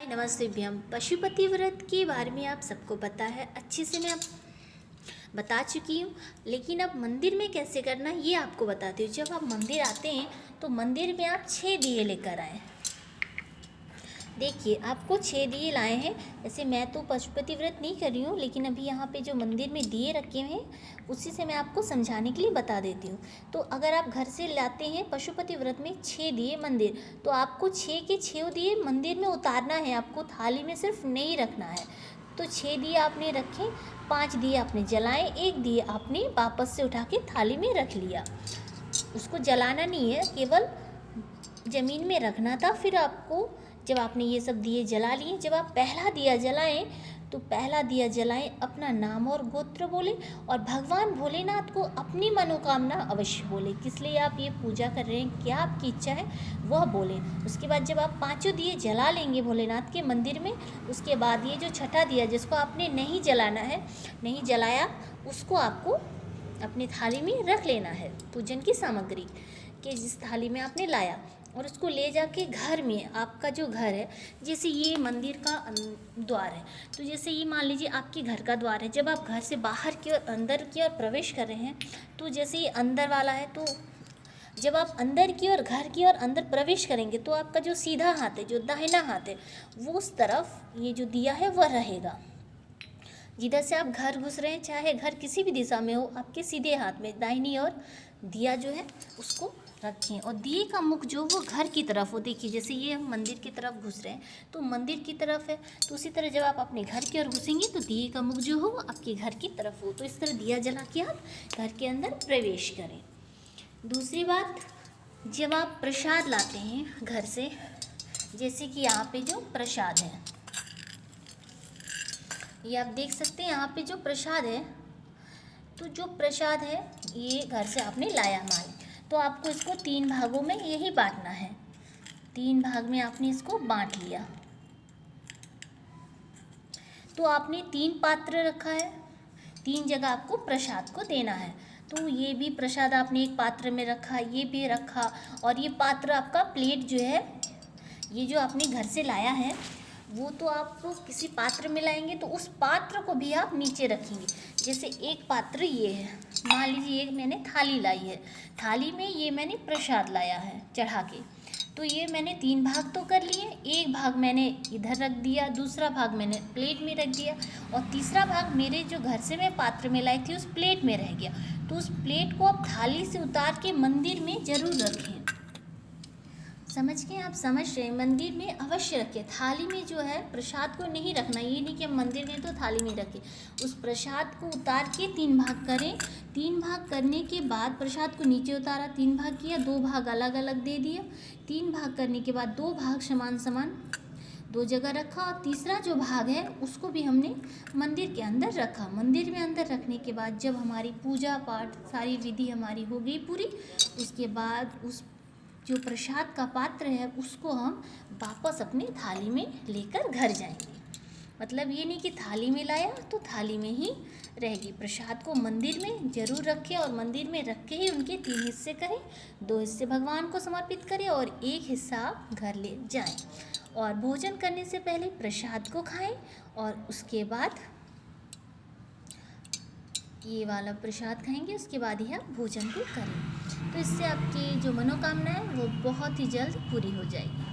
नमस्तेभ्यम। पशुपति व्रत के बारे में आप सबको पता है, अच्छे से मैं आप बता चुकी हूँ। लेकिन अब मंदिर में कैसे करना ये आपको बताती हूँ। जब आप मंदिर आते हैं तो मंदिर में आप 6 दिए लेकर आएँ। देखिए, आपको 6 दिए लाए हैं। ऐसे मैं तो पशुपति व्रत नहीं कर रही हूँ, लेकिन अभी यहाँ पे जो मंदिर में दिए रखे हुए हैं उसी से मैं आपको समझाने के लिए बता देती हूँ। तो अगर आप घर से लाते हैं पशुपति व्रत में 6 दिए मंदिर, तो आपको 6 के 6 दिए मंदिर में उतारना है। आपको थाली में सिर्फ नहीं रखना है। तो 6 दिए आपने रखे, 5 दिए आपने जलाए, 1 दिए आपने वापस से उठा के थाली में रख लिया। उसको जलाना नहीं है, केवल ज़मीन में रखना था। फिर आपको जब आपने ये सब दिए जला लिए, जब आप पहला दिया जलाएं तो पहला दिया जलाएं, अपना नाम और गोत्र बोले और भगवान भोलेनाथ को अपनी मनोकामना अवश्य बोले। किस लिए आप ये पूजा कर रहे हैं, क्या आपकी इच्छा है वह बोले। उसके बाद जब आप 5 दिए जला लेंगे भोलेनाथ के मंदिर में, उसके बाद ये जो छठा दिया जिसको आपने नहीं जलाना है, नहीं जलाया, उसको आपको अपनी थाली में रख लेना है। पूजन की सामग्री के जिस थाली में आपने लाया, और उसको ले जाके घर में, आपका जो घर है, जैसे ये मंदिर का द्वार है, तो जैसे ये मान लीजिए आपके घर का द्वार है। जब आप घर से बाहर की ओर अंदर की ओर प्रवेश कर रहे हैं, तो जैसे ये अंदर वाला है, तो जब आप अंदर की ओर, घर की ओर अंदर प्रवेश करेंगे तो आपका जो सीधा हाथ है, जो दाहिना हाथ है, वो उस तरफ ये जो दिया है वह रहेगा। जिधर से आप घर घुस रहे हैं, चाहे घर किसी भी दिशा में हो, आपके सीधे हाथ में दाहिनी ओर दिया जो है उसको रखें। और दिए का मुख जो वो घर की तरफ हो। देखिए, जैसे ये हम मंदिर की तरफ घुस रहे हैं तो मंदिर की तरफ है, तो उसी तरह जब आप अपने घर की ओर घुसेंगे तो दिए का मुख जो हो वो आपके घर की तरफ हो। तो इस तरह दिया जला के आप घर के अंदर प्रवेश करें। दूसरी बात, जब आप प्रसाद लाते हैं घर से, जैसे कि यहाँ पे जो प्रसाद है, ये आप देख सकते हैं, यहाँ पे जो प्रसाद है, तो जो प्रसाद है ये घर से आपने लाया माल, तो आपको इसको 3 भागों में यही बांटना है। 3 भाग में आपने इसको बांट लिया। तो आपने 3 पात्र रखा है, 3 जगह आपको प्रसाद को देना है। तो ये भी प्रसाद आपने एक पात्र में रखा, ये भी रखा, और ये पात्र आपका प्लेट जो है, ये जो आपने घर से लाया है वो तो आप किसी पात्र में लाएंगे, तो उस पात्र को भी आप नीचे रखेंगे। जैसे एक पात्र ये है, मान लीजिए एक मैंने थाली लाई है, थाली में ये मैंने प्रसाद लाया है चढ़ा के, तो ये मैंने 3 भाग तो कर लिए। एक भाग मैंने इधर रख दिया, दूसरा भाग मैंने प्लेट में रख दिया, और तीसरा भाग मेरे जो घर से मैं पात्र में लाई थी उस प्लेट में रह गया। तो उस प्लेट को आप थाली से उतार के मंदिर में ज़रूर रखें। समझ के आप समझ रहे हैं, मंदिर में अवश्य रखें। थाली में जो है प्रसाद को नहीं रखना, ये नहीं कि हम मंदिर में तो थाली में रखें। उस प्रसाद को उतार के 3 भाग करें। 3 भाग करने के बाद प्रसाद को नीचे उतारा, 3 भाग किया, 2 भाग अलग अलग दे दिया। 3 भाग करने के बाद 2 भाग समान समान 2 जगह रखा, और तीसरा जो भाग है उसको भी हमने मंदिर के अंदर रखा। मंदिर में अंदर रखने के बाद जब हमारी पूजा पाठ सारी विधि हमारी हो गई पूरी, उसके बाद उस जो प्रसाद का पात्र है उसको हम वापस अपनी थाली में लेकर घर जाएंगे। मतलब ये नहीं कि थाली में लाया तो थाली में ही रहेगी। प्रसाद को मंदिर में ज़रूर रखें, और मंदिर में रख के ही उनके 3 हिस्से करें। 2 हिस्से भगवान को समर्पित करें और 1 हिस्सा आप घर ले जाएं। और भोजन करने से पहले प्रसाद को खाएं, और उसके बाद ये वाला प्रसाद खाएंगे, उसके बाद ही आप भोजन को करें। तो इससे आपकी जो मनोकामना है वो बहुत ही जल्द पूरी हो जाएगी।